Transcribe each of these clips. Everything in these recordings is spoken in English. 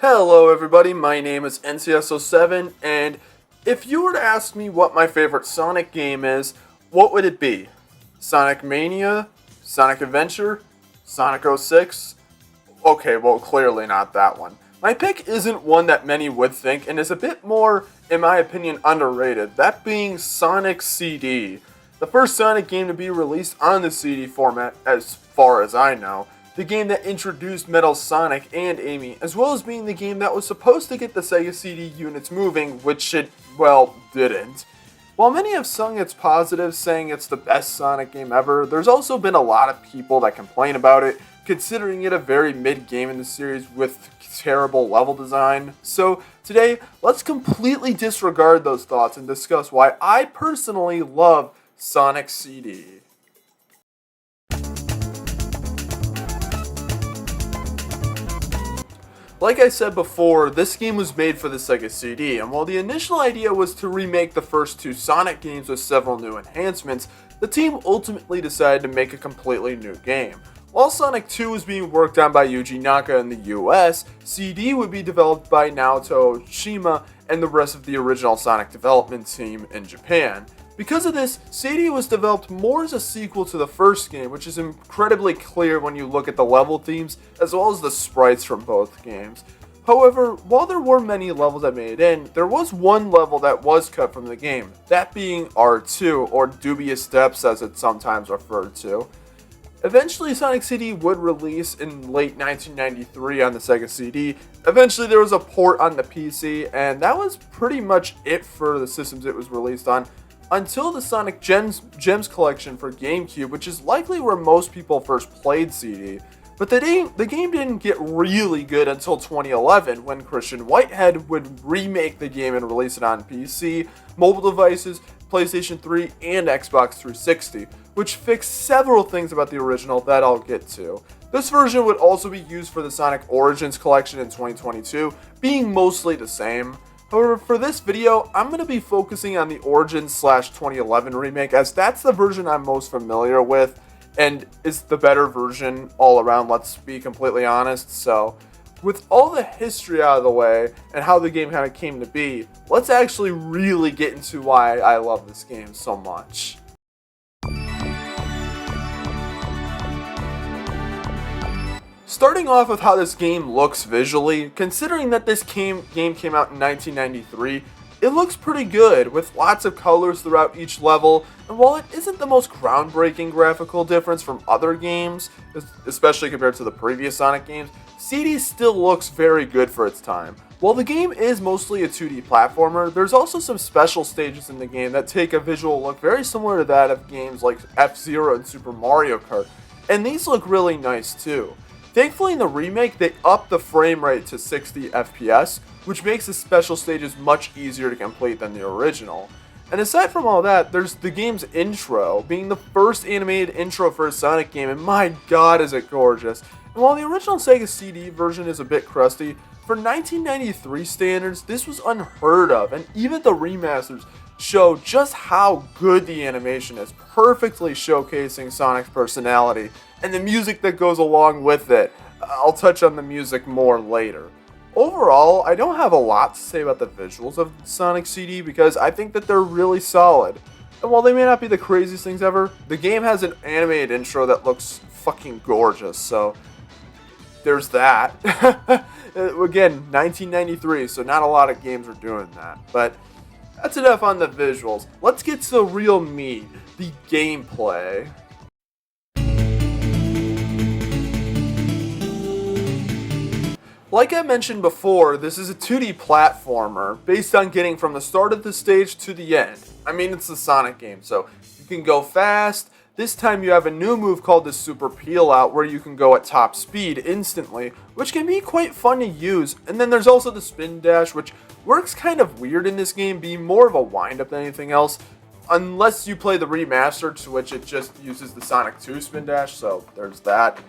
Hello everybody, my name is NCS07, and if you were to ask me what my favorite Sonic game is, what would it be? Sonic Mania? Sonic Adventure? Sonic 06? Okay, well clearly not that one. My pick isn't one that many would think, and is a bit more, in my opinion, underrated, that being Sonic CD. The first Sonic game to be released on the CD format, as far as I know. The game that introduced Metal Sonic and Amy, as well as being the game that was supposed to get the Sega CD units moving, which it, well, didn't. While many have sung its positives, saying it's the best Sonic game ever, there's also been a lot of people that complain about it, considering it a very mid game in the series with terrible level design. So today, let's completely disregard those thoughts and discuss why I personally love Sonic CD. Like I said before, this game was made for the Sega CD, and while the initial idea was to remake the first two Sonic games with several new enhancements, the team ultimately decided to make a completely new game. While Sonic 2 was being worked on by Yuji Naka in the US, CD would be developed by Naoto Oshima and the rest of the original Sonic development team in Japan. Because of this, CD was developed more as a sequel to the first game, which is incredibly clear when you look at the level themes, as well as the sprites from both games. However, while there were many levels that made it in, there was one level that was cut from the game, that being R2, or Dubious Depths as it's sometimes referred to. Eventually, Sonic CD would release in late 1993 on the Sega CD. Eventually, there was a port on the PC, and that was pretty much it for the systems it was released on, until the Sonic Gems collection for GameCube, which is likely where most people first played CD. But the game didn't get really good until 2011, when Christian Whitehead would remake the game and release it on PC, mobile devices, PlayStation 3, and Xbox 360, which fixed several things about the original that I'll get to. This version would also be used for the Sonic Origins collection in 2022, being mostly the same. However, for this video, I'm going to be focusing on the Origins/2011 remake, as that's the version I'm most familiar with, and is the better version all around, let's be completely honest. So, with all the history out of the way, and how the game kind of came to be, let's actually really get into why I love this game so much. Starting off with how this game looks visually, considering that this game came out in 1993, it looks pretty good, with lots of colors throughout each level, and while it isn't the most groundbreaking graphical difference from other games, especially compared to the previous Sonic games, CD still looks very good for its time. While the game is mostly a 2D platformer, there's also some special stages in the game that take a visual look very similar to that of games like F-Zero and Super Mario Kart, and these look really nice too. Thankfully in the remake, they upped the frame rate to 60 FPS, which makes the special stages much easier to complete than the original. And aside from all that, there's the game's intro, being the first animated intro for a Sonic game, and my god is it gorgeous. And while the original Sega CD version is a bit crusty, for 1993 standards, this was unheard of, and even the remasters show just how good the animation is, perfectly showcasing Sonic's personality, and the music that goes along with it. I'll touch on the music more later. Overall, I don't have a lot to say about the visuals of Sonic CD because I think that they're really solid. And while they may not be the craziest things ever, the game has an animated intro that looks fucking gorgeous, so there's that. Again, 1993, so not a lot of games are doing that, but that's enough on the visuals. Let's get to the real meat, the gameplay. Like I mentioned before, this is a 2D platformer based on getting from the start of the stage to the end. I mean, it's a Sonic game, so you can go fast. This time you have a new move called the Super Peel Out, where you can go at top speed instantly, which can be quite fun to use. And then there's also the Spin Dash, which works kind of weird in this game, being more of a wind-up than anything else, unless you play the remastered, to which it just uses the Sonic 2 Spin Dash, so there's that.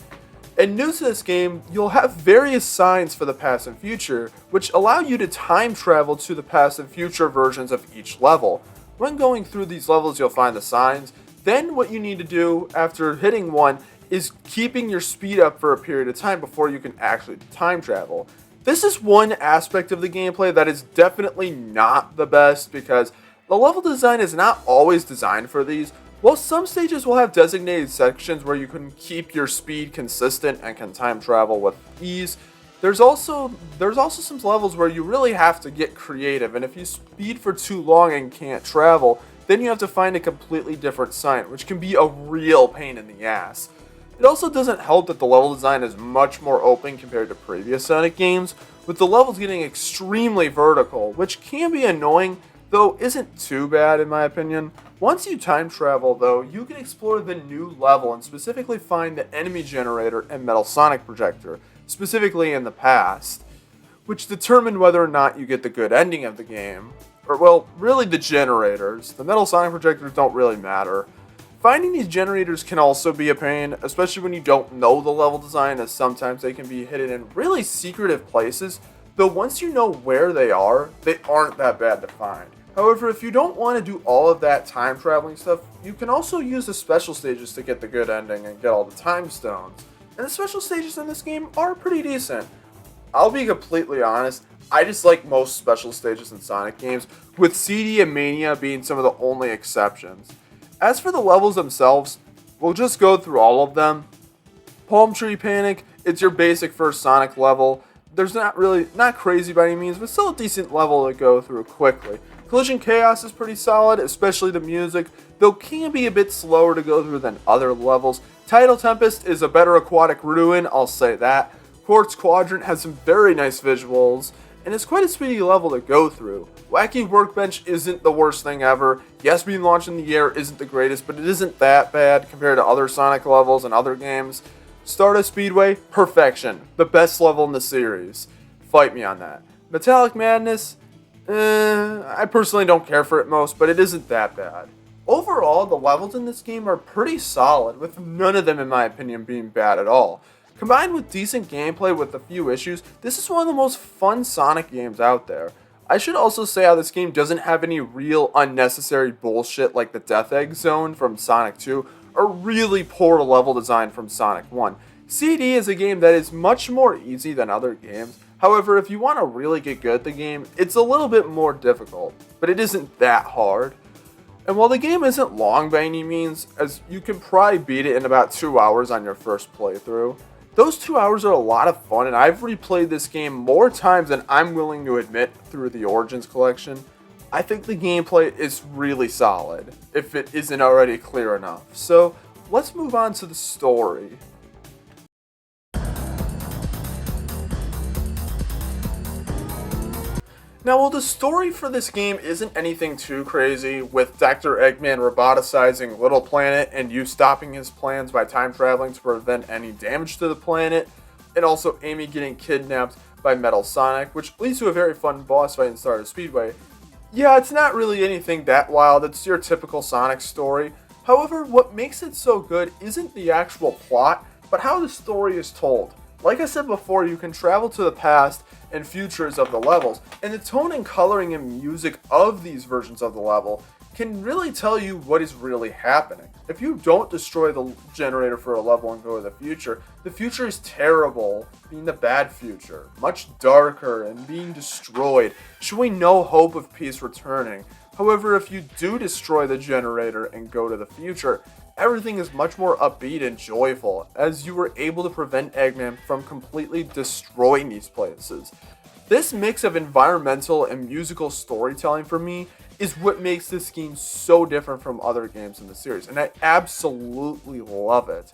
And new to this game, you'll have various signs for the past and future, which allow you to time travel to the past and future versions of each level. When going through these levels, you'll find the signs. Then what you need to do after hitting one is keeping your speed up for a period of time before you can actually time travel. This is one aspect of the gameplay that is definitely not the best because the level design is not always designed for these. While some stages will have designated sections where you can keep your speed consistent and can time travel with ease, there's also some levels where you really have to get creative, and if you speed for too long and can't travel, then you have to find a completely different sign, which can be a real pain in the ass. It also doesn't help that the level design is much more open compared to previous Sonic games, with the levels getting extremely vertical, which can be annoying, though isn't too bad in my opinion. Once you time travel though, you can explore the new level and specifically find the enemy generator and Metal Sonic projector, specifically in the past, which determine whether or not you get the good ending of the game. Or well, really the generators. The Metal Sonic projectors don't really matter. Finding these generators can also be a pain, especially when you don't know the level design, as sometimes they can be hidden in really secretive places, though once you know where they aren't that bad to find. However, if you don't want to do all of that time traveling stuff, you can also use the special stages to get the good ending and get all the time stones. And the special stages in this game are pretty decent. I'll be completely honest, I just like most special stages in Sonic games, with CD and Mania being some of the only exceptions. As for the levels themselves, we'll just go through all of them. Palm Tree Panic, it's your basic first Sonic level. There's not crazy by any means, but still a decent level to go through quickly. Collision Chaos is pretty solid, especially the music, though can be a bit slower to go through than other levels. Tidal Tempest is a better aquatic ruin, I'll say that. Quartz Quadrant has some very nice visuals, and it's quite a speedy level to go through. Wacky Workbench isn't the worst thing ever. Yes, being launched in the air isn't the greatest, but it isn't that bad compared to other Sonic levels and other games. Stardust Speedway, perfection. The best level in the series. Fight me on that. Metallic Madness, I personally don't care for it most, but it isn't that bad. Overall, the levels in this game are pretty solid, with none of them in my opinion being bad at all. Combined with decent gameplay with a few issues, this is one of the most fun Sonic games out there. I should also say how this game doesn't have any real unnecessary bullshit like the Death Egg Zone from Sonic 2, or really poor level design from Sonic 1. CD is a game that is much more easy than other games. However, if you want to really get good at the game, it's a little bit more difficult, but it isn't that hard. And while the game isn't long by any means, as you can probably beat it in about 2 hours on your first playthrough, those 2 hours are a lot of fun, and I've replayed this game more times than I'm willing to admit through the Origins collection. I think the gameplay is really solid, if it isn't already clear enough. So, let's move on to the story. Now, while the story for this game isn't anything too crazy, with Dr. Eggman roboticizing Little Planet and you stopping his plans by time traveling to prevent any damage to the planet, and also Amy getting kidnapped by Metal Sonic, which leads to a very fun boss fight in Stardust Speedway, yeah, it's not really anything that wild, it's your typical Sonic story. However, what makes it so good isn't the actual plot, but how the story is told. Like I said before, you can travel to the past and futures of the levels, and the tone and coloring and music of these versions of the level can really tell you what is really happening. If you don't destroy the generator for a level and go to the future is terrible, being the bad future, much darker and being destroyed, showing no hope of peace returning. However, if you do destroy the generator and go to the future, everything is much more upbeat and joyful, as you were able to prevent Eggman from completely destroying these places. This mix of environmental and musical storytelling for me is what makes this game so different from other games in the series, and I absolutely love it.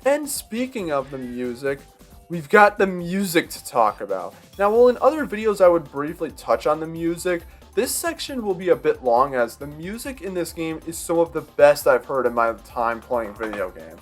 And speaking of the music, we've got the music to talk about. Now, while in other videos I would briefly touch on the music, this section will be a bit long, as the music in this game is some of the best I've heard in my time playing video games.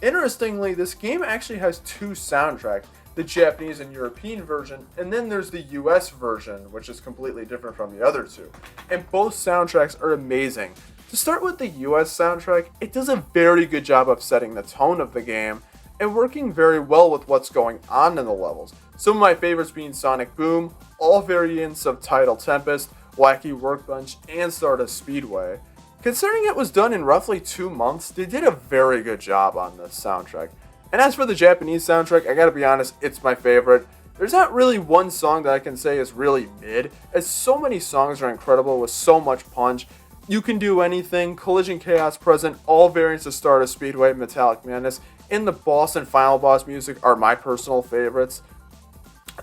Interestingly, this game actually has two soundtracks, the Japanese and European version, and then there's the US version, which is completely different from the other two. And both soundtracks are amazing. To start with the US soundtrack, it does a very good job of setting the tone of the game, and working very well with what's going on in the levels. Some of my favorites being Sonic Boom, all variants of Tidal Tempest, Wacky Workbench, and Stardust Speedway. Considering it was done in roughly 2 months, they did a very good job on this soundtrack. And as for the Japanese soundtrack, I gotta be honest, it's my favorite. There's not really one song that I can say is really mid, as so many songs are incredible with so much punch. You Can Do Anything, Collision Chaos Present, all variants of Stardust Speedway, Metallic Madness, and the boss and final boss music are my personal favorites.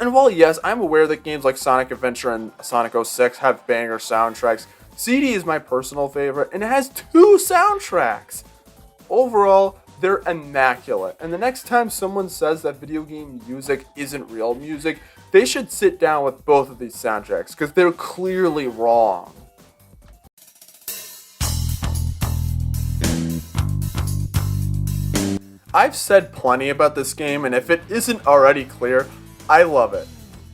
And while yes, I'm aware that games like Sonic Adventure and Sonic 06 have banger soundtracks, CD is my personal favorite, and it has 2 soundtracks. Overall, they're immaculate, and the next time someone says that video game music isn't real music, they should sit down with both of these soundtracks, because they're clearly wrong. I've said plenty about this game, and if it isn't already clear, I love it.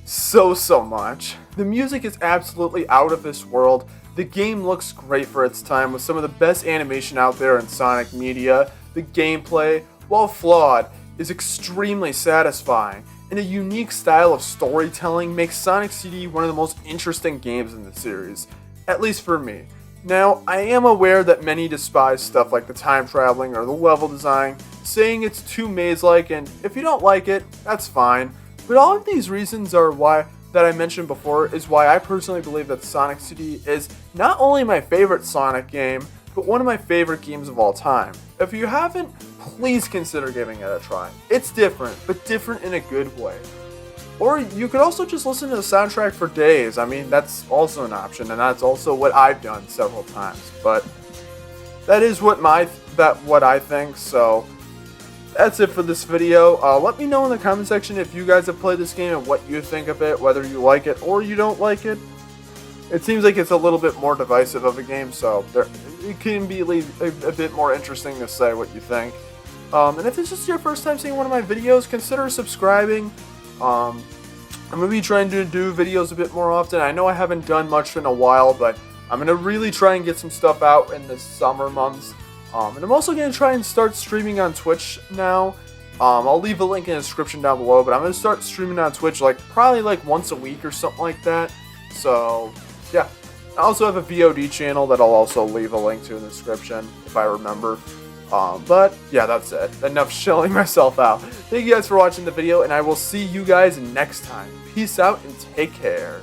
So much. The music is absolutely out of this world. The game looks great for its time with some of the best animation out there in Sonic media. The gameplay, while flawed, is extremely satisfying, and a unique style of storytelling makes Sonic CD one of the most interesting games in the series, at least for me. Now, I am aware that many despise stuff like the time traveling or the level design, saying it's too maze-like, and if you don't like it, that's fine. But all of these reasons are why that I mentioned before is why I personally believe that Sonic CD is not only my favorite Sonic game, but one of my favorite games of all time. If you haven't, please consider giving it a try. It's different, but different in a good way. Or you could also just listen to the soundtrack for days. I mean, that's also an option, and that's also what I've done several times. But that is what I think, so that's it for this video. Let me know in the comment section if you guys have played this game and what you think of it, whether you like it or you don't like it. It seems like it's a little bit more divisive of a game, so it can be a bit more interesting to say what you think. And if this is your first time seeing one of my videos, consider subscribing. I'm going to be trying to do videos a bit more often. I know I haven't done much in a while, but I'm going to really try and get some stuff out in the summer months. And I'm also going to try and start streaming on Twitch now. I'll leave a link in the description down below, but I'm going to start streaming on Twitch probably once a week or something like that. So, yeah. I also have a VOD channel that I'll also leave a link to in the description, if I remember. But, yeah, that's it. Enough shilling myself out. Thank you guys for watching the video, and I will see you guys next time. Peace out, and take care.